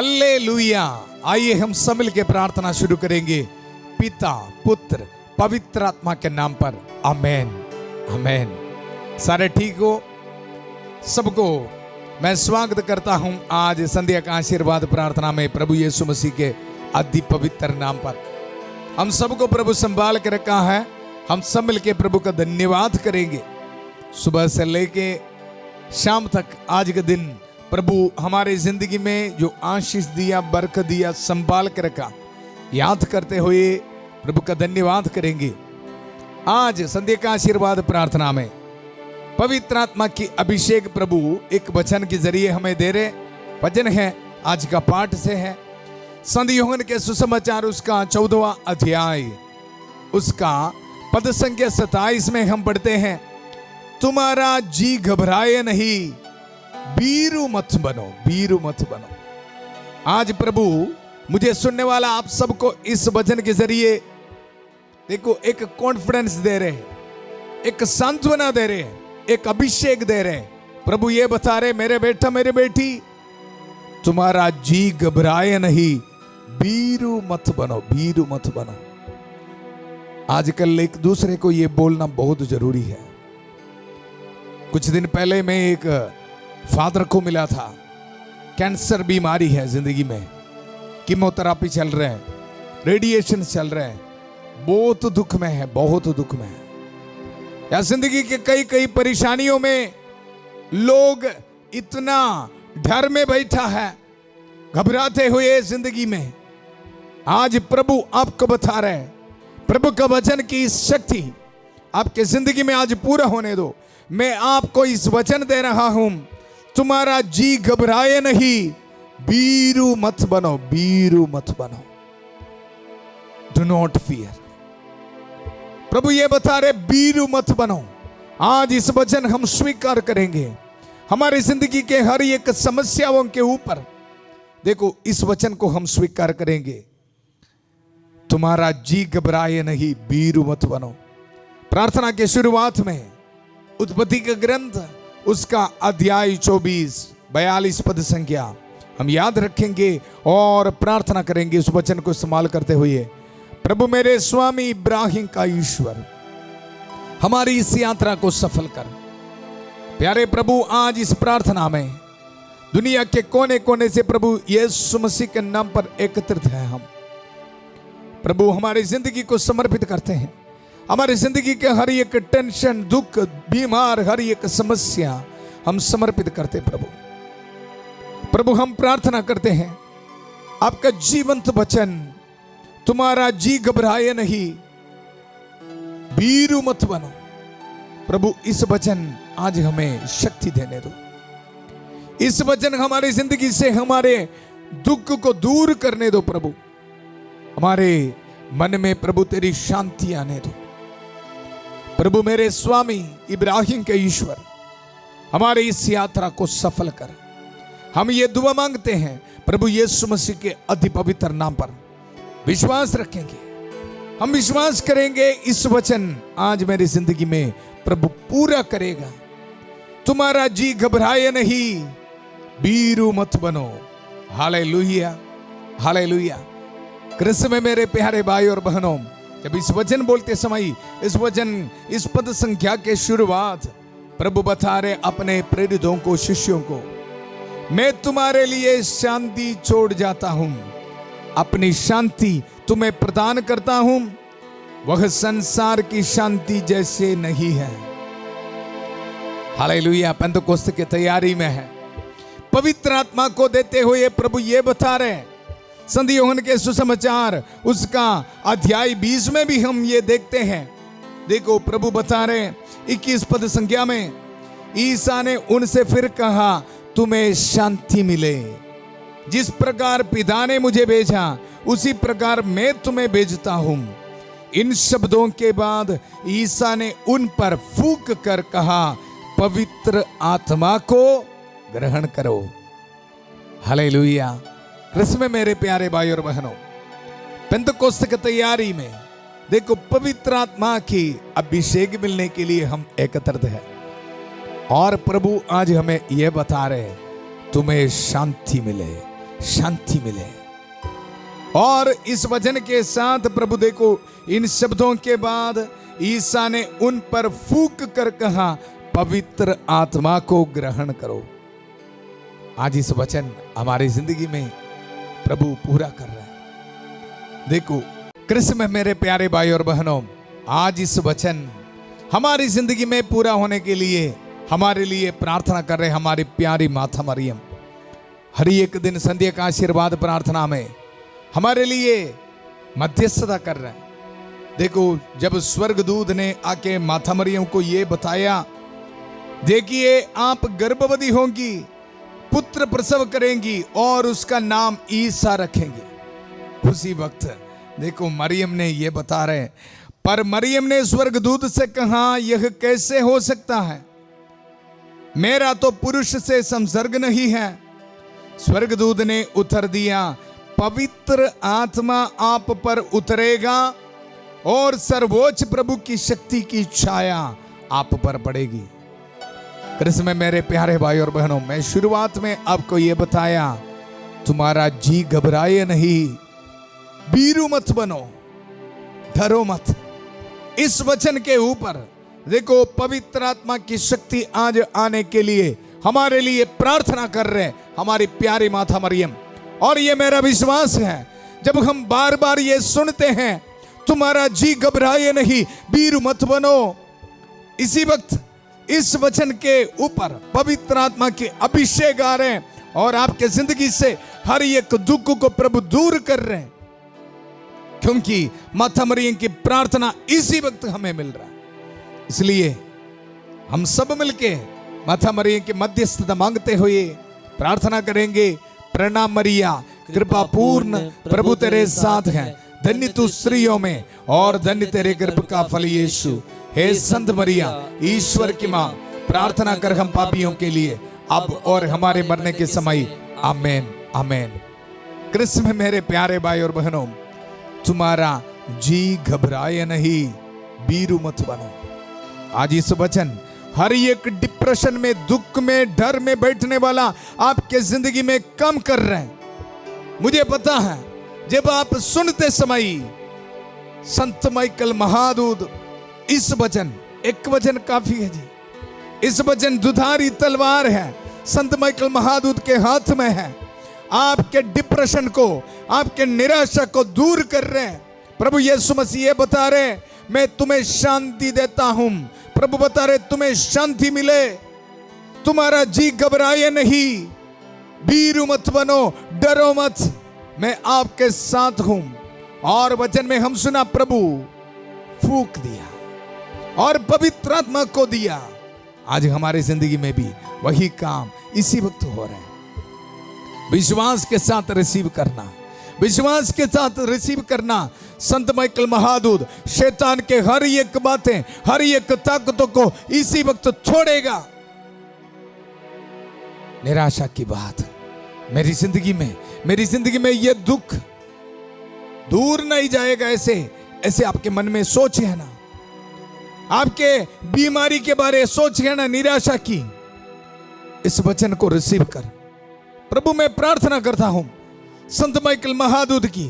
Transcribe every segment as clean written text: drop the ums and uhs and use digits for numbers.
Hallelujah. आइए हम सब मिल के प्रार्थना शुरू करेंगे पिता पुत्र पवित्र आत्मा के नाम पर। आमेन आमेन। सारे ठीक हो? सबको मैं स्वागत करता हूं आज संध्या का आशीर्वाद प्रार्थना में प्रभु यीशु मसीह के अति पवित्र नाम पर। हम सबको प्रभु संभाल के रखा है। हम सब मिलके प्रभु का धन्यवाद करेंगे। सुबह से लेके शाम तक आज के दिन प्रभु हमारे जिंदगी में जो आशीष दिया, बरकत दिया, संभाल के रखा, याद करते हुए प्रभु का धन्यवाद करेंगे। आज संध्या का आशीर्वाद प्रार्थना में पवित्र आत्मा की अभिषेक प्रभु एक वचन के जरिए हमें दे रहे। वचन है आज का पाठ से है संत यूहन्ना के सुसमाचार उसका 14वां अध्याय उसका पद संख्या 27 में हम पढ़ते हैं, तुम्हारा जी घबराए नहीं, बीरू मत बनो, बीरू मत बनो। आज प्रभु मुझे सुनने वाला आप सबको इस वचन के जरिए देखो एक कॉन्फिडेंस दे रहे हैं, एक सांत्वना दे रहे हैं, एक अभिषेक दे रहे हैं। प्रभु ये बता रहे, मेरे बेटा मेरे बेटी, तुम्हारा जी घबराए नहीं, बीरू मत बनो, बीरू मत बनो। आजकल एक दूसरे को ये बोलना बहुत जरूरी है। कुछ दिन पहले मैं एक फादर को मिला था, कैंसर बीमारी है जिंदगी में, कीमोथेरेपी चल रहे हैं, रेडिएशन चल रहे हैं, बहुत दुख में है, बहुत दुख में है। या जिंदगी के कई कई परेशानियों में लोग इतना डर में बैठा है, घबराते हुए जिंदगी में। आज प्रभु आपको बता रहे हैं, प्रभु का वचन की शक्ति आपके जिंदगी में आज पूरा होने दो। मैं आपको इस वचन दे रहा हूं, तुम्हारा जी घबराए नहीं, बीरू मत बनो, बीरू मत बनो। Do not fear. प्रभु ये बता रहे, बीरू मत बनो। आज इस वचन हम स्वीकार करेंगे हमारी जिंदगी के हर एक समस्याओं के ऊपर। देखो इस वचन को हम स्वीकार करेंगे, तुम्हारा जी घबराए नहीं, बीरू मत बनो। प्रार्थना के शुरुआत में उत्पत्ति का ग्रंथ उसका अध्याय 24-42 पद संख्या हम याद रखेंगे और प्रार्थना करेंगे उस वचन को इस्तेमाल करते हुए। प्रभु मेरे स्वामी इब्राहिम का ईश्वर, हमारी इस यात्रा को सफल कर। प्यारे प्रभु, आज इस प्रार्थना में दुनिया के कोने कोने से प्रभु यीशु मसीह के नाम पर एकत्रित हैं हम। प्रभु हमारी जिंदगी को समर्पित करते हैं। हमारी जिंदगी के हर एक टेंशन, दुख, बीमार, हर एक समस्या हम समर्पित करते प्रभु। प्रभु हम प्रार्थना करते हैं आपका जीवंत वचन, तुम्हारा जी घबराए नहीं, बीरू मत बनो। प्रभु इस वचन आज हमें शक्ति देने दो। इस वचन हमारी जिंदगी से हमारे दुख को दूर करने दो प्रभु। हमारे मन में प्रभु तेरी शांति आने दो। प्रभु मेरे स्वामी इब्राहिम के ईश्वर, हमारे इस यात्रा को सफल कर। हम ये दुआ मांगते हैं प्रभु यीशु मसीह के अति पवित्र नाम पर। विश्वास रखेंगे, हम विश्वास करेंगे इस वचन आज मेरी जिंदगी में प्रभु पूरा करेगा। तुम्हारा जी घबराए नहीं, बीरू मत बनो। Hallelujah hallelujah. कृष्ण में मेरे प्यारे भाई और बहनों, जब इस वचन बोलते समय इस पद संख्या के शुरुआत प्रभु बता रहे अपने प्रेरितों को, शिष्यों को, मैं तुम्हारे लिए शांति छोड़ जाता हूं, अपनी शांति तुम्हें प्रदान करता हूं, वह संसार की शांति जैसे नहीं है। हालेलुया। पेंतुकोस्त की तैयारी में है, पवित्र आत्मा को देते हुए प्रभु ये बता रहे हैं। संत यूहन्ना के सुसमाचार उसका अध्याय 20 में भी हम ये देखते हैं। देखो प्रभु बता रहे 21 पद संख्या में, ईसा ने उनसे फिर कहा, तुम्हें शांति मिले। जिस प्रकार पिता ने मुझे भेजा उसी प्रकार मैं तुम्हें भेजता हूं। इन शब्दों के बाद ईसा ने उन पर फूंक कर कहा, पवित्र आत्मा को ग्रहण करो। हालेलुया। कृष्ण में मेरे प्यारे भाई और बहनों, पेंतुकोस्त की तैयारी में देखो पवित्र आत्मा की अभिषेक मिलने के लिए हम एकत्रित हैं। और प्रभु आज हमें यह बता रहे, तुम्हें शांति मिले, शांति मिले। और इस वचन के साथ प्रभु देखो, इन शब्दों के बाद ईसा ने उन पर फूंक कर कहा, पवित्र आत्मा को ग्रहण करो। आज इस वचन हमारी जिंदगी में प्रभु पूरा कर रहा है। देखो कृष्ण में मेरे प्यारे भाई और बहनों, आज इस वचन हमारी जिंदगी में पूरा होने के लिए हमारे लिए प्रार्थना कर रहे हमारी प्यारी माता मरियम। हर एक दिन संध्या का आशीर्वाद प्रार्थना में हमारे लिए मध्यस्थता कर रहे हैं। देखो जब स्वर्गदूत ने आके माता मरियम को ये बताया, देखिए आप गर्भवती होंगी, पुत्र प्रसव करेंगी और उसका नाम ईसा रखेंगे। उसी वक्त देखो मरियम ने ये बता रहे, पर मरियम ने स्वर्गदूत से कहा, यह कैसे हो सकता है, मेरा तो पुरुष से संसर्ग नहीं है। स्वर्गदूत ने उत्तर दिया, पवित्र आत्मा आप पर उतरेगा और सर्वोच्च प्रभु की शक्ति की छाया आप पर पड़ेगी। कृष्ण में मेरे प्यारे भाई और बहनों, मैं शुरुआत में आपको यह बताया, तुम्हारा जी घबराए नहीं, बीरू मत बनो, डरो मत। इस वचन के ऊपर देखो पवित्र आत्मा की शक्ति आज आने के लिए हमारे लिए प्रार्थना कर रहे हैं हमारी प्यारी माता मरियम। और ये मेरा विश्वास है, जब हम बार बार ये सुनते हैं, तुम्हारा जी घबराए नहीं, बीरू मत बनो, इसी वक्त इस वचन के ऊपर पवित्र आत्मा के अभिषेक आ रहे हैं और आपके जिंदगी से हर एक दुख को प्रभु दूर कर रहे हैं, क्योंकि माता मरियम की प्रार्थना इसी वक्त हमें मिल रहा है। इसलिए हम सब मिलके माता मरियम की मध्यस्थता मांगते हुए प्रार्थना करेंगे। प्रणाम मरिया, कृपा पूर्ण प्रभु तेरे साथ है, धन्य तू स्त्रियों में और धन्य तेरे गर्भ का फल यीशु। हे संत मरिया, ईश्वर की मां, प्रार्थना कर हम पापियों के लिए अब और हमारे मरने के समय। आमेन आमेन। कृष्ण में मेरे प्यारे भाई और बहनों, तुम्हारा जी घबराए नहीं, बीरू मत बनो। आज इस वचन हर एक डिप्रेशन में, दुख में, डर में बैठने वाला आपके जिंदगी में कम कर रहे हैं। मुझे पता है जब आप सुनते समय संत माइकल महादूत, इस वचन, एक वचन काफी है जी, इस वचन दुधारी तलवार है, संत माइकल महादूत के हाथ में है। आपके डिप्रेशन को, आपके निराशा को दूर कर रहे हैं। प्रभु यीशु मसीह ये बता रहे, मैं तुम्हें शांति देता हूं। प्रभु बता रहे तुम्हें शांति मिले, तुम्हारा जी घबराए नहीं, बीरू मत बनो, डरो मत, मैं आपके साथ हूं। और वचन में हम सुना, प्रभु फूंक दिया और पवित्र आत्मा को दिया। आज हमारी जिंदगी में भी वही काम इसी वक्त हो रहा है। विश्वास के साथ रिसीव करना, विश्वास के साथ रिसीव करना। संत माइकल महादूत शैतान के हर एक बातें, हर एक ताकतों को इसी वक्त छोड़ेगा। निराशा की बात मेरी जिंदगी में ये दुख दूर नहीं जाएगा, ऐसे आपके मन में सोच है ना, आपके बीमारी के बारे सोच है ना, निराशा की, इस वचन को रिसीव कर। प्रभु मैं प्रार्थना करता हूं संत माइकल महादूत की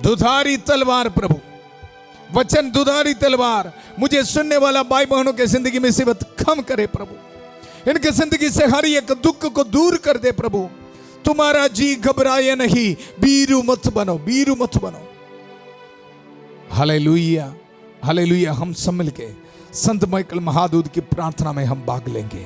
दुधारी तलवार, प्रभु वचन दुधारी तलवार मुझे सुनने वाला भाई बहनों के जिंदगी में सिवत कम करे। प्रभु इनके जिंदगी से हर एक दुख को दूर कर दे। प्रभु तुम्हारा जी घबराए नहीं, बीरू मत बनो, बीरू मत बनो। Hallelujah hallelujah. हम सब मिलके संत माइकल महादूत की प्रार्थना में हम भाग लेंगे।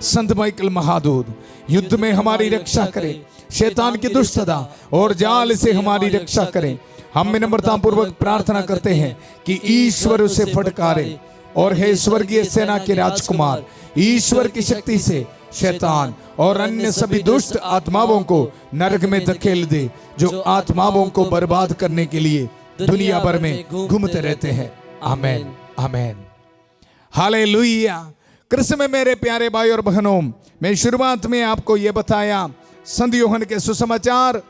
संत माइकल महादूत युद्ध में हमारी रक्षा करे, शैतान की दुष्टता और जाल से हमारी रक्षा करें। हम विनम्रता पूर्वक प्रार्थना करते हैं कि ईश्वर उसे फटकारे और हे स्वर्गीय सेना के राजकुमार, ईश्वर की शक्ति से शैतान और अन्य सभी दुष्ट आत्माओं को नरक में धकेल दे, जो आत्माओं को बर्बाद करने के लिए दुनिया भर में घूमते रहते हैं। आमेन आमेन। हालेलुया। कृष्ण में मेरे प्यारे भाई और बहनों, मैं शुरुआत में आपको यह बताया संत यूहन्ना के सुसमाचार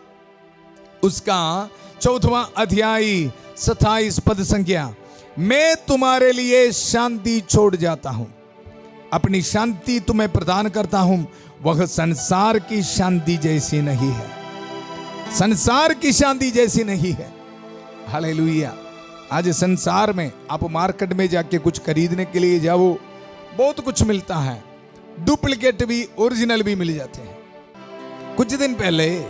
उसका 14वां अध्याय 27 पद संख्या, मैं तुम्हारे लिए शांति छोड़ जाता हूं, अपनी शांति तुम्हें प्रदान करता हूं वह संसार की शांति जैसी नहीं है, संसार की शांति जैसी नहीं है। हालेलुया। आज संसार में आप मार्केट में जाके कुछ खरीदने के लिए जाओ, बहुत कुछ मिलता है, डुप्लीकेट भी ओरिजिनल भी मिल जाते हैं। कुछ दिन पहले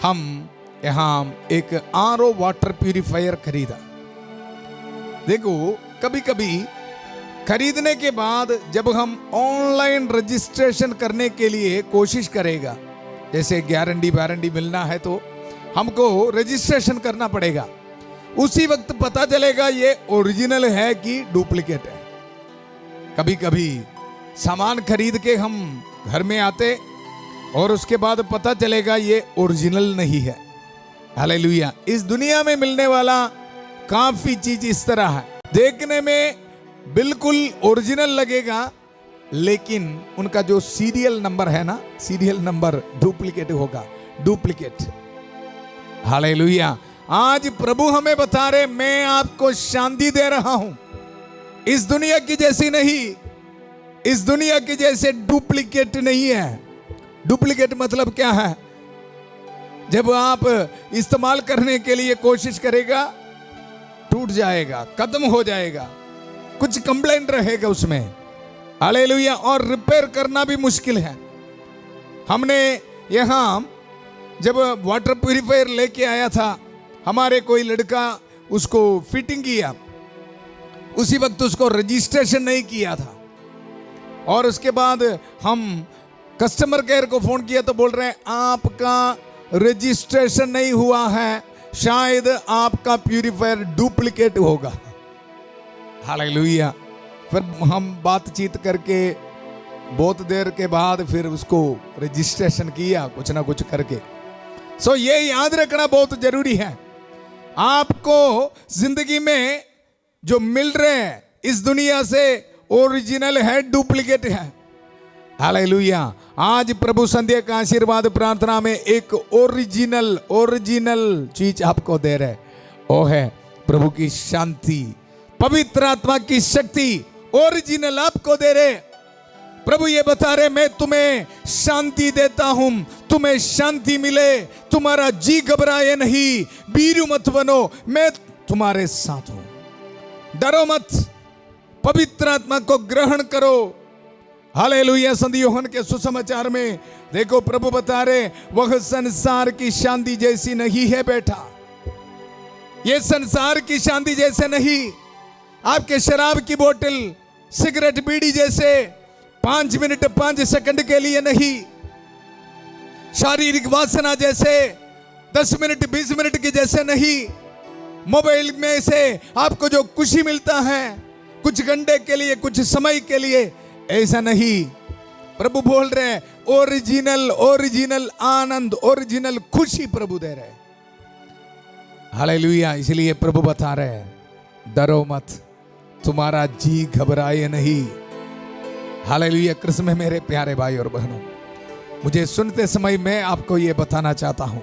हम यहाँ एक आरओ वाटर प्यूरिफायर खरीदा। देखो, कभी कभी खरीदने के बाद जब हम ऑनलाइन रजिस्ट्रेशन करने के लिए कोशिश करेगा, जैसे गारंटी वारंटी मिलना है तो हमको रजिस्ट्रेशन करना पड़ेगा, उसी वक्त पता चलेगा ये ओरिजिनल है कि डुप्लीकेट है। कभी कभी सामान खरीद के हम घर में आते और उसके बाद पता चलेगा ये ओरिजिनल नहीं है। हालेलुया। इस दुनिया में मिलने वाला काफी चीज इस तरह है, देखने में बिल्कुल ओरिजिनल लगेगा, लेकिन उनका जो सीरियल नंबर है ना, सीरियल नंबर डुप्लीकेट होगा, डुप्लीकेट। हालेलुया। आज प्रभु हमें बता रहे, मैं आपको शांति दे रहा हूं, इस दुनिया की जैसी नहीं, इस दुनिया की जैसे डुप्लीकेट नहीं है। डुप्लीकेट मतलब क्या है? जब आप इस्तेमाल करने के लिए कोशिश करेगा, टूट जाएगा, खत्म हो जाएगा, कुछ कंप्लेंट रहेगा उसमें। हालेलुया। और रिपेयर करना भी मुश्किल है। हमने यहाँ जब वाटर प्यूरिफायर लेके आया था, हमारे कोई लड़का उसको फिटिंग किया, उसी वक्त उसको रजिस्ट्रेशन नहीं किया था, और उसके बाद हम कस्टमर केयर को फोन किया तो बोल रहे हैं आपका रजिस्ट्रेशन नहीं हुआ है, शायद आपका प्यूरिफायर डुप्लीकेट होगा। हालेलुया। फिर हम बातचीत करके बहुत देर के बाद फिर उसको रजिस्ट्रेशन किया, कुछ ना कुछ करके। सो ये याद रखना बहुत जरूरी है, आपको जिंदगी में जो मिल रहे हैं इस दुनिया से ओरिजिनल है, डुप्लीकेट है। हालेलुया। आज प्रभु संध्या का आशीर्वाद प्रार्थना में एक ओरिजिनल चीज आपको दे रहे, वो है प्रभु की शांति, पवित्र आत्मा की शक्ति ओरिजिनल आपको दे रहे। प्रभु ये बता रहे, मैं तुम्हें शांति देता हूं, तुम्हें शांति मिले, तुम्हारा जी घबराए नहीं, भीरू मत बनो, मैं तुम्हारे साथ हूं, डरो मत, पवित्र आत्मा को ग्रहण करो। हालेलुया। संत यूहन्ना के सुसमाचार में देखो, प्रभु बता रहे, वह संसार की शांति जैसी नहीं है बेटा, ये संसार की शांति जैसे नहीं। आपके शराब की बोतल, सिगरेट, बीड़ी जैसे 5 मिनट 5 सेकंड के लिए नहीं, शारीरिक वासना जैसे 10 मिनट 20 मिनट की जैसे नहीं, मोबाइल में से आपको जो खुशी मिलता है कुछ घंटे के लिए, कुछ समय के लिए, ऐसा नहीं। प्रभु बोल रहे हैं ओरिजिनल आनंद, ओरिजिनल खुशी प्रभु दे रहे हैं। हालेलुया। इसलिए प्रभु बता रहे हैं, डरो मत, तुम्हारा जी घबराए नहीं। हालेलुया। कृष्ण में मेरे प्यारे भाई और बहनों, मुझे सुनते समय मैं आपको ये बताना चाहता हूं,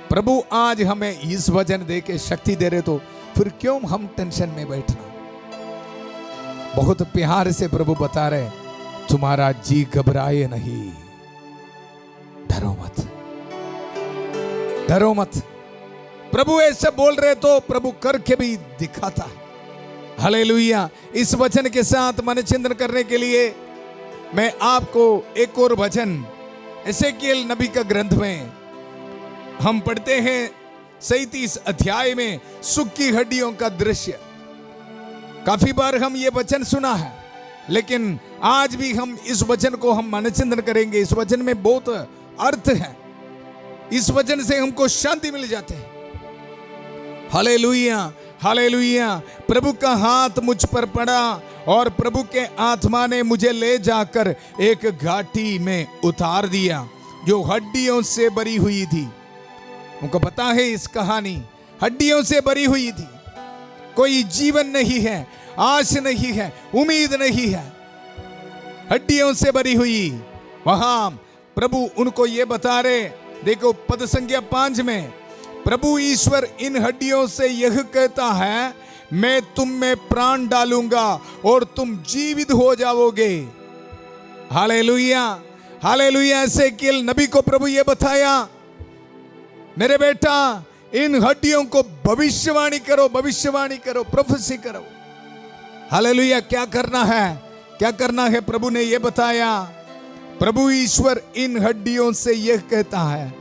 प्रभु आज हमें इस वचन दे के शक्ति दे रहे, तो फिर क्यों हम टेंशन में बैठना। बहुत प्यार से प्रभु बता रहे, तुम्हारा जी घबराए नहीं, डरो मत, डरो मत। प्रभु ऐसे बोल रहे तो प्रभु करके भी दिखाता। हालेलुया। इस वचन के साथ मन चिंतन करने के लिए मैं आपको एक और वचन एसेकिएल नबी का ग्रंथ में हम पढ़ते हैं 37 अध्याय में सूखी हड्डियों का दृश्य। काफी बार हम ये वचन सुना है, लेकिन आज भी हम इस वचन को हम मनचिंतन करेंगे। इस वचन में बहुत अर्थ है, इस वचन से हमको शांति मिल जाते हैं। Hallelujah, hallelujah. प्रभु का हाथ मुझ पर पड़ा और प्रभु के आत्मा ने मुझे ले जाकर एक घाटी में उतार दिया जो हड्डियों से भरी हुई थी। उनको पता है इस कहानी, हड्डियों से भरी हुई थी, कोई जीवन नहीं है, आश नहीं है, उम्मीद नहीं है, हड्डियों से भरी हुई। वहां प्रभु उनको ये बता रहे, देखो पद संख्या 5 में, प्रभु ईश्वर इन हड्डियों से यह कहता है, मैं तुम में प्राण डालूंगा और तुम जीवित हो जाओगे। Hallelujah, hallelujah. एसेकिएल नबी को प्रभु ये बताया, मेरे बेटा इन हड्डियों को भविष्यवाणी करो, भविष्यवाणी करो, प्रोफेसी करो। हालेलुया। क्या करना है, क्या करना है, प्रभु ने ये बताया। प्रभु ईश्वर इन हड्डियों से यह कहता है,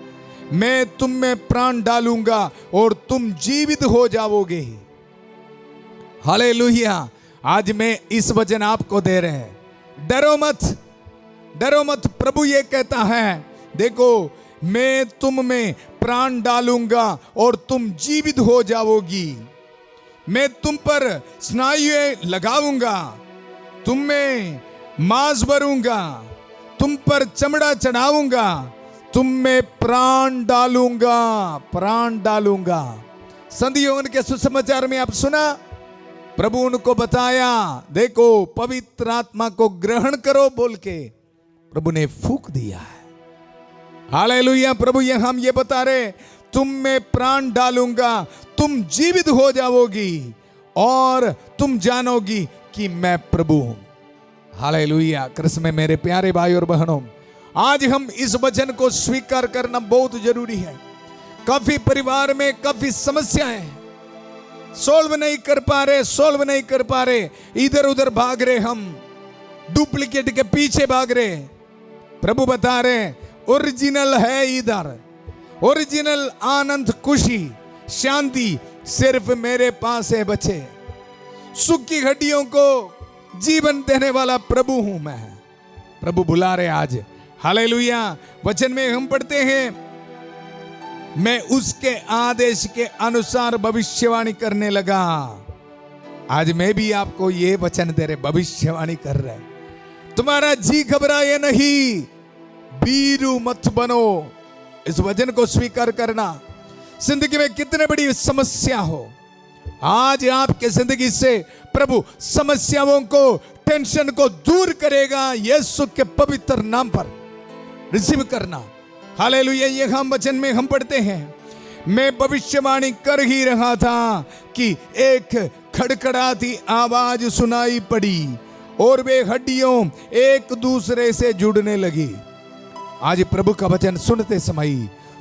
मैं तुम में प्राण डालूंगा और तुम जीवित हो जाओगे। हालेलुया। आज मैं इस वचन आपको दे रहे हैं, डरो मत, डरो मत। प्रभु ये कहता है, देखो मैं तुम में प्राण डालूंगा और तुम जीवित हो जाओगी। मैं तुम पर स्नायुएं लगाऊंगा, तुम में मांस भरूंगा, तुम पर चमड़ा चढ़ाऊंगा, तुम में प्राण डालूंगा, प्राण डालूंगा। संत यूहन्ना के सुसमाचार में आप सुना, प्रभु उनको बताया, देखो पवित्र आत्मा को ग्रहण करो बोल के प्रभु ने फूंक दिया है। हालेलुया। प्रभु ये हम ये बता रहे, तुम में प्राण डालूंगा, तुम जीवित हो जाओगी और तुम जानोगी कि मैं प्रभु हूं। हालेलुया। कृष्ण में मेरे प्यारे भाई और बहनों, आज हम इस वचन को स्वीकार करना बहुत जरूरी है। काफी परिवार में काफी समस्याएं सोल्व नहीं कर पा रहे, सोल्व नहीं कर पा रहे, इधर उधर भाग रहे, हम डुप्लीकेट के पीछे भाग रहे। प्रभु बता रहे, ओरिजिनल है इधर, ओरिजिनल आनंद, खुशी, शांति सिर्फ मेरे पास है बच्चे। सुख की हड्डियों को जीवन देने वाला प्रभु हूं मैं। प्रभु बुला रहे आज। हालेलुया। वचन में हम पढ़ते हैं, मैं उसके आदेश के अनुसार भविष्यवाणी करने लगा। आज मैं भी आपको ये वचन दे रहे, भविष्यवाणी कर रहे। तुम्हारा जी घबराए नहीं, बीरू मत बनो। इस वचन को स्वीकार करना। जिंदगी में कितने बड़ी समस्या हो, आज आपके जिंदगी से प्रभु समस्याओं को, टेंशन को दूर करेगा। यीशु के पवित्र नाम पर रिसीव करना। हालेलुया। ये हम वचन में हम पढ़ते हैं, मैं भविष्यवाणी कर ही रहा था कि एक खड़खड़ाती आवाज सुनाई पड़ी और वे हड्डियों एक दूसरे से जुड़ने लगी। आज प्रभु का वचन सुनते समय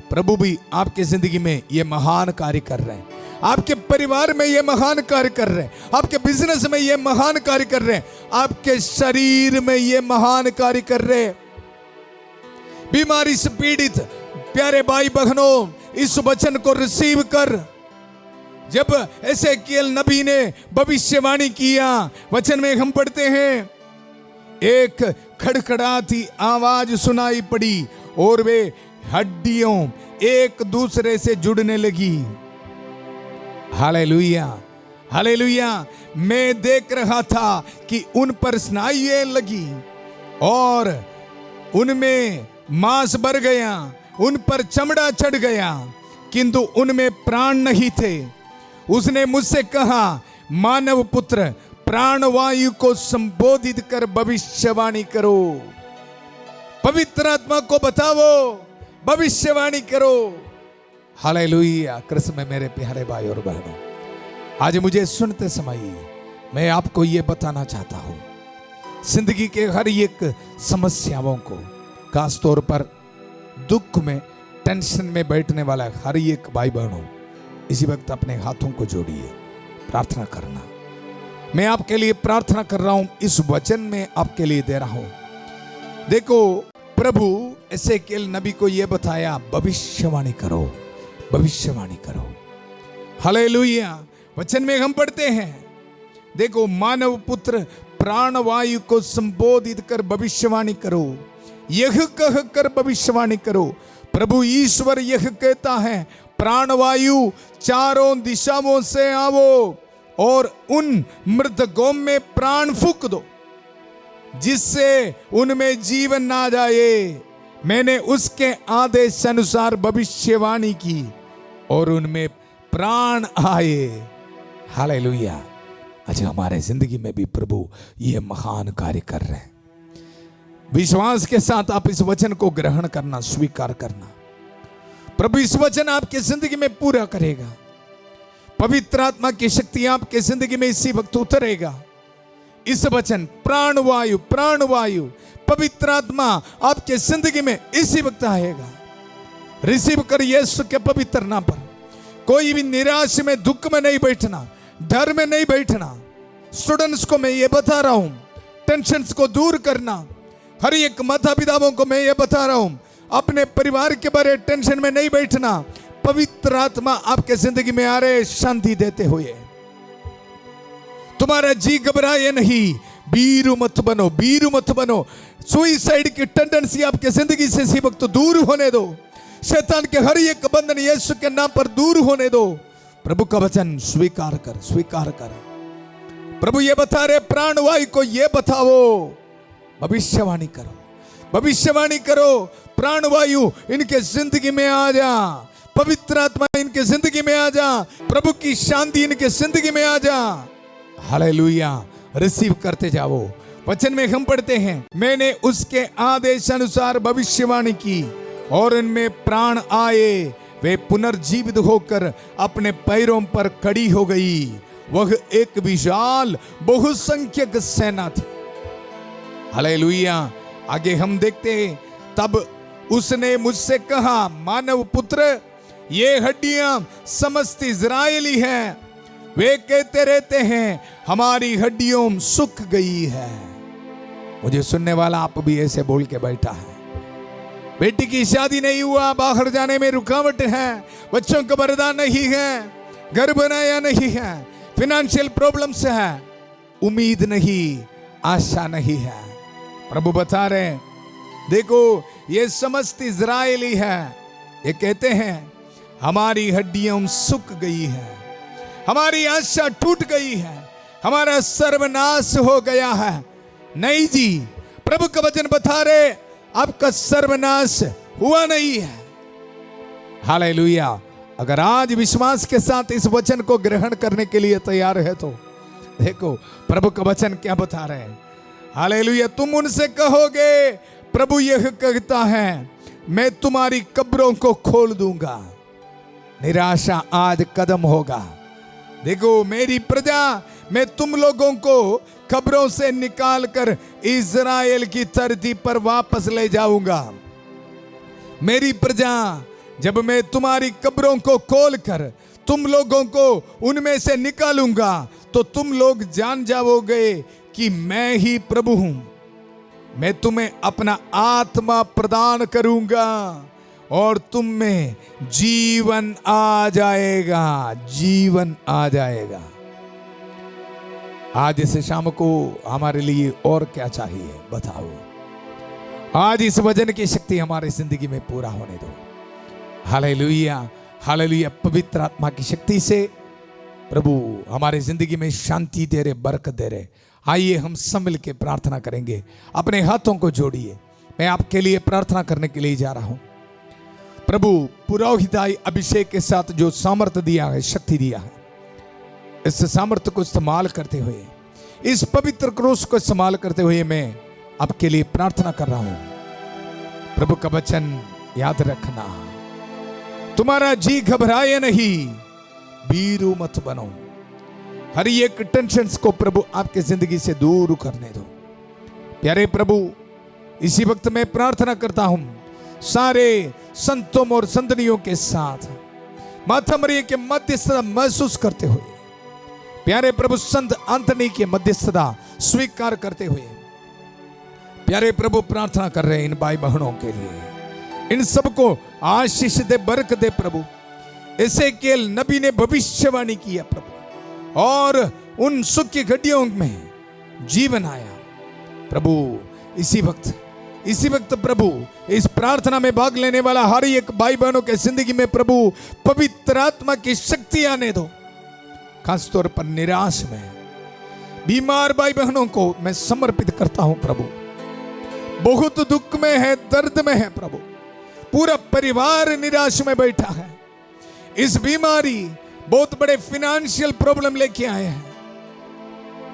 प्रभु भी आपके जिंदगी में ये महान कार्य कर रहे हैं, आपके परिवार में ये महान कार्य कर रहे हैं, आपके बिजनेस में ये महान कार्य कर रहे हैं, आपके शरीर में ये महान कार्य कर रहे हैं। बीमारी से पीड़ित प्यारे भाई बहनों, इस वचन को रिसीव कर। जब एसेकिएल नबी ने भविष्यवाणी किया, वचन में हम पढ़ते हैं, एक खड़खड़ाती आवाज सुनाई पड़ी और वे हड्डियों एक दूसरे से जुड़ने लगी। Hallelujah, hallelujah. मैं देख रहा था कि उन पर स्नायुएं लगी और उनमें मांस भर गया, उन पर चमड़ा चढ़ गया, किंतु उनमें प्राण नहीं थे। उसने मुझसे कहा, मानव पुत्र, प्राणवायु को संबोधित कर भविष्यवाणी करो। पवित्र आत्मा को बताओ, भविष्यवाणी करो। हालेलुया। कृष्ण में मेरे प्यारे भाई और बहनों, आज मुझे सुनते समय मैं आपको ये बताना चाहता हूं, जिंदगी के हर एक समस्याओं को, खास तौर पर दुख में, टेंशन में बैठने वाला हर एक भाई बहनों, इसी वक्त अपने हाथों को जोड़िए, प्रार्थना करना। मैं आपके लिए प्रार्थना कर रहा हूं, इस वचन में आपके लिए दे रहा हूं। देखो, प्रभु एसेकिएल नबी को यह बताया, भविष्यवाणी करो, भविष्यवाणी करो। हालेलुया। वचन में हम पढ़ते हैं, देखो, मानव पुत्र, प्राणवायु को संबोधित कर भविष्यवाणी करो, यह कह कर भविष्यवाणी करो। प्रभु ईश्वर यह कहता है, प्राणवायु चारों दिशाओं से आओ और उन मृतकों में प्राण फूंक दो, जिससे उनमें जीवन ना जाए। मैंने उसके आदेश अनुसार भविष्यवाणी की और उनमें प्राण आए। हालेलुया। आज हमारे जिंदगी में भी प्रभु ये महान कार्य कर रहे हैं। विश्वास के साथ आप इस वचन को ग्रहण करना, स्वीकार करना। प्रभु इस वचन आपकी जिंदगी में पूरा करेगा। पवित्र आत्मा की शक्ति आपके जिंदगी में इसी वक्त उतरेगा। इस वचन प्राणवायु, प्राणवायु, पवित्र आत्मा आपके जिंदगी में इसी वक्त आएगा। रिसीव कर यीशु के पवित्र नाम पर। कोई भी निराश में, दुख में नहीं बैठना, डर में नहीं बैठना। स्टूडेंट्स को मैं ये बता रहा हूं, टेंशन्स को दूर करना। हर एक माता पिताओं को मैं ये बता रहा हूं, अपने परिवार के बारे टेंशन में नहीं बैठना। पवित्र आत्मा आपके जिंदगी में आ रहे शांति देते हुए। तुम्हारा जी घबराए नहीं, बीरू मत बनो, बीरू मत बनो। सुइसाइड की टेंडेंसी आपके जिंदगी से इसी वक्त दूर होने दो। शैतान के हर एक बंधन यीशु के नाम पर दूर होने दो। प्रभु का वचन स्वीकार कर, स्वीकार कर। प्रभु ये बता रहे, प्राणवायु को ये बताओ, भविष्यवाणी करो, भविष्यवाणी करो। प्राणवायु इनके जिंदगी में आ जा, पवित्र आत्मा इनके जिंदगी में आ जा, प्रभु की शांति इनके जिंदगी में आ जा। हालेलुया। रिसीव करते जाओ। वचन में हम पढ़ते हैं, मैंने उसके आदेश अनुसार भविष्यवाणी की और इनमें प्राण आए। वे पुनर्जीवित होकर अपने पैरों पर खड़ी हो गई। वह एक विशाल बहुसंख्यक सेना थी। हालेलुया। आगे हम देखते हैं, तब उसने मुझसे कहा, मानव पुत्र, ये हड्डियां समस्त इजरायली हैं। वे कहते रहते हैं, हमारी हड्डियों सूख गई है। मुझे सुनने वाला आप भी ऐसे बोल के बैठा है, बेटी की शादी नहीं हुआ, बाहर जाने में रुकावट है, बच्चों का वरदान नहीं है, घर बनाया नहीं है, फाइनेंशियल प्रॉब्लम्स है, उम्मीद नहीं, आशा नहीं है। प्रभु बता रहे, देखो ये समस्त इजरायली है। ये कहते हैं, हमारी हड्डियां सूख गई है, हमारी आशा टूट गई है, हमारा सर्वनाश हो गया है। नहीं जी, प्रभु का वचन बता रहे, आपका सर्वनाश हुआ नहीं है। हालेलुया। अगर आज विश्वास के साथ इस वचन को ग्रहण करने के लिए तैयार है तो देखो प्रभु का वचन क्या बता रहे हैं। हालेलुया। तुम उनसे कहोगे, प्रभु यह कहता है, मैं तुम्हारी कब्रों को खोल दूंगा। निराशा आज कदम होगा। देखो मेरी प्रजा, मैं तुम लोगों को कब्रों से निकाल कर इज़राइल की धरती पर वापस ले जाऊंगा। मेरी प्रजा, जब मैं तुम्हारी कब्रों को खोलकर तुम लोगों को उनमें से निकालूंगा, तो तुम लोग जान जाओगे कि मैं ही प्रभु हूं। मैं तुम्हें अपना आत्मा प्रदान करूंगा और तुम में जीवन आ जाएगा, जीवन आ जाएगा। आज इस शाम को हमारे लिए और क्या चाहिए बताओ। आज इस वचन की शक्ति हमारी जिंदगी में पूरा होने दो। Hallelujah, hallelujah. पवित्र आत्मा की शक्ति से प्रभु हमारे जिंदगी में शांति दे रहे, बरकत दे रहे। आइए हम सब मिल के प्रार्थना करेंगे। अपने हाथों को जोड़िए। मैं आपके लिए प्रार्थना करने के लिए जा रहा हूं। प्रभु पुरोहिताई अभिषेक के साथ जो सामर्थ्य दिया है, शक्ति दिया है, इस सामर्थ्य को इस्तेमाल करते हुए, इस पवित्र क्रूस को इस्तेमाल करते हुए मैं आपके लिए प्रार्थना कर रहा हूं। प्रभु का वचन याद रखना, तुम्हारा जी घबराए नहीं, बीरू मत बनो। हर एक टेंशन को प्रभु आपके जिंदगी से दूर करने दो। प्यारे प्रभु, इसी वक्त मैं प्रार्थना करता हूं सारे संतों और संतनियों के साथ माता मरियम के मध्यस्थता महसूस करते हुए, प्यारे प्रभु संत एंथनी के मध्यस्थता स्वीकार करते हुए, प्यारे प्रभु प्रार्थना कर रहे हैं इन भाई बहनों के लिए। इन सबको आशीष दे, बरकत दे प्रभु। एसेकिएल नबी ने भविष्यवाणी किया प्रभु, और उन सूखी गड्डियों में जीवन आया प्रभु। इसी वक्त प्रभु इस प्रार्थना में भाग लेने वाला हर एक भाई बहनों के जिंदगी में प्रभु पवित्र आत्मा की शक्ति आने दो। खासतौर पर निराश में बीमार भाई बहनों को मैं समर्पित करता हूं प्रभु। बहुत दुख में है, दर्द में है प्रभु। पूरा परिवार निराश में बैठा है। इस बीमारी बहुत बड़े फाइनेंशियल प्रॉब्लम लेके आए हैं।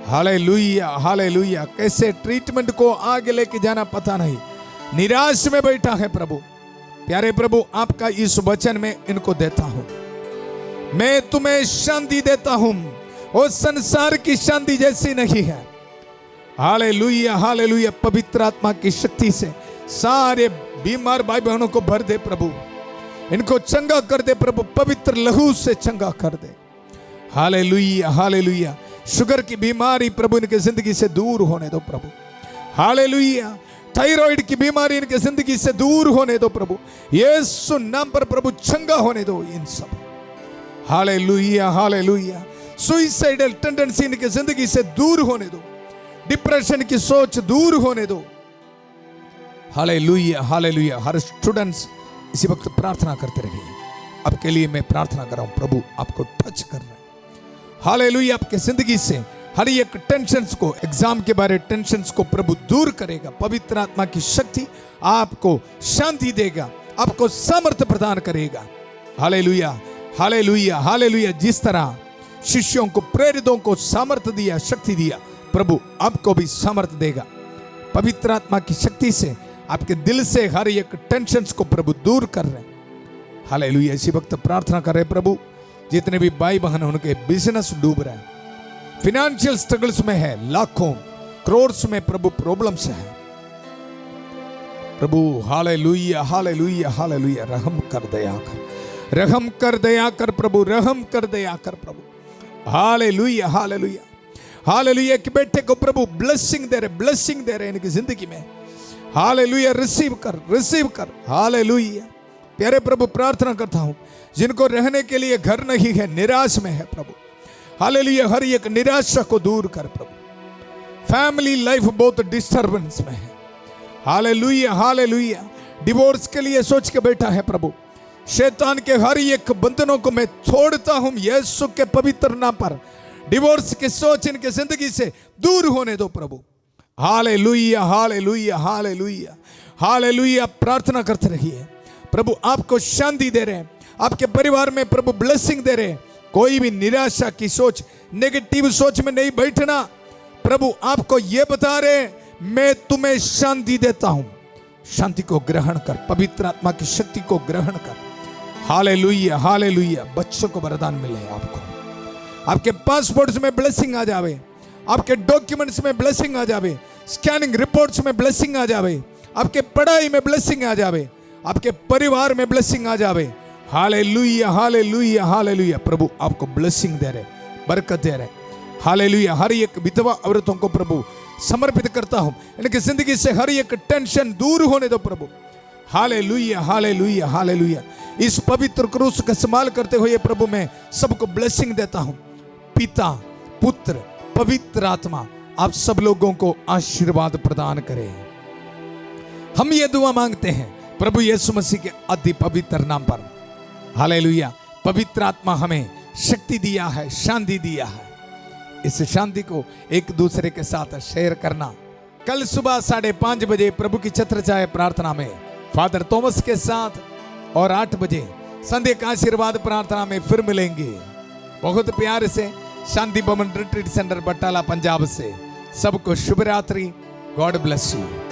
Hallelujah, hallelujah. कैसे ट्रीटमेंट को आगे लेके जाना पता नहीं, निराश में बैठा है प्रभु। प्यारे प्रभु, आपका इस वचन में इनको देता हूं। मैं तुम्हें शांति देता हूं, और संसार की शांति जैसी नहीं है, हालेलुया हालेलुया। पवित्र आत्मा की शक्ति से सारे बीमार भाई बहनों को भर दे प्रभु, इनको चंगा कर दे प्रभु, पवित्र लहू से चंगा कर दे। Hallelujah hallelujah. शुगर की बीमारी प्रभु इनके जिंदगी से दूर होने दो प्रभु। हालेलुया। थायराइड की बीमारी इनके जिंदगी से दूर होने दो प्रभु, यीशु नाम पर प्रभु चंगा होने दो इन सब। Hallelujah hallelujah. सुइसाइडल टेंडेंसी इनके जिंदगी से दूर होने दो, डिप्रेशन की सोच दूर होने दो। Hallelujah hallelujah. हर स्टूडेंट्स इसी वक्त प्रार्थना करते रहिए। आपके लिए मैं प्रार्थना कर रहा हूं, प्रभु आपको टच कर रहे हैं। हालेलुया। आपके जिंदगी से हर एक टेंशन्स को, एग्जाम के बारे टेंशन्स को प्रभु दूर करेगा। पवित्र आत्मा की शक्ति आपको शांति देगा, आपको सामर्थ्य प्रदान करेगा। Hallelujah hallelujah hallelujah. जिस तरह शिष्यों को, प्रेरितों को सामर्थ्य दिया, शक्ति दिया, प्रभु आपको भी सामर्थ्य देगा। पवित्र आत्मा की शक्ति से आपके दिल से हर एक टेंशन्स को प्रभु दूर कर रहे हैं। हालेलुया। इसी वक्त प्रार्थना कर रहे प्रभु, जितने भी भाई बहन उनके बिजनेस डूब रहे हैं, फिनेंशियल स्ट्रगल्स में है, लाखों करोड़्स में प्रभु प्रॉब्लम्स है प्रभु। Hallelujah hallelujah hallelujah. रहम कर, दया कर, रहम कर, दया कर प्रभु, रहम कर, दया कर प्रभु। Hallelujah hallelujah hallelujah. एक बेटे को प्रभु ब्लेसिंग दे रहे, ब्लेसिंग दे रहे इनकी जिंदगी में। हालेलुया। रिसीव कर, रिसीव कर। हालेलुया। प्यारे प्रभु प्रार्थना करता हूं, जिनको रहने के लिए घर नहीं है, निराश में है प्रभु, हालेलुया, हर एक निराशा को दूर कर प्रभु। फैमिली लाइफ बहुत डिस्टर्बेंस में है, हालेलुया हालेलुया। डिवोर्स के लिए सोच के बैठा है प्रभु, शैतान के हर एक बंधनों को मैं तोड़ता हूं यीशु के पवित्र नाम पर। डिवोर्स की सोच इनके जिंदगी से दूर होने दो प्रभु। Hallelujah hallelujah hallelujah hallelujah. प्रार्थना करते रहिए, प्रभु आपको शांति दे रहे हैं, आपके परिवार में प्रभु ब्लेसिंग दे रहे हैं। कोई भी निराशा की सोच, नेगेटिव सोच में नहीं बैठना। प्रभु आपको यह बता रहे, मैं तुम्हें शांति देता हूं, शांति को ग्रहण कर, पवित्र आत्मा की शक्ति को ग्रहण कर। Hallelujah hallelujah. बच्चों को वरदान मिले, आपको आपके पासपोर्ट्स में ब्लेसिंग आ जावे, आपके डॉक्यूमेंट्स में ब्लेसिंग आ जावे, स्कैनिंग रिपोर्ट्स में ब्लेसिंग आ जावे, आपके पढ़ाई में ब्लेसिंग आ जावे, आपके परिवार में ब्लेसिंग आ जावे। Hallelujah hallelujah hallelujah. प्रभु आपको ब्लेसिंग दे रहे, बरकत दे रहे। हालेलुया। हर एक विधवा औरतों को प्रभु समर्पित करता हूं, इनकी जिंदगी से हर एक टेंशन दूर होने दो प्रभु। Hallelujah hallelujah hallelujah. इस पवित्र क्रूस का इस्तेमाल करते हुए प्रभु मैं सबको ब्लेसिंग देता हूं। पिता, पुत्र, पवित्र आत्मा आप सब लोगों को आशीर्वाद प्रदान करें। हम ये दुआ मांगते हैं प्रभु यीशु मसीह के अति पवित्र नाम पर। हालेलुया। पवित्र आत्मा हमें शक्ति दिया है, शांति दिया है। इस शांति को एक दूसरे के साथ शेयर करना। कल सुबह 5:30 बजे प्रभु की छत्र छाया प्रार्थना में फादर थॉमस के साथ, और 8 बजे संध्या का आशीर्वाद प्रार्थना में फिर मिलेंगे। बहुत प्यार से शांति भवन रिट्रीट सेंटर बटाला पंजाब से सबको शुभ रात्रि। God bless you.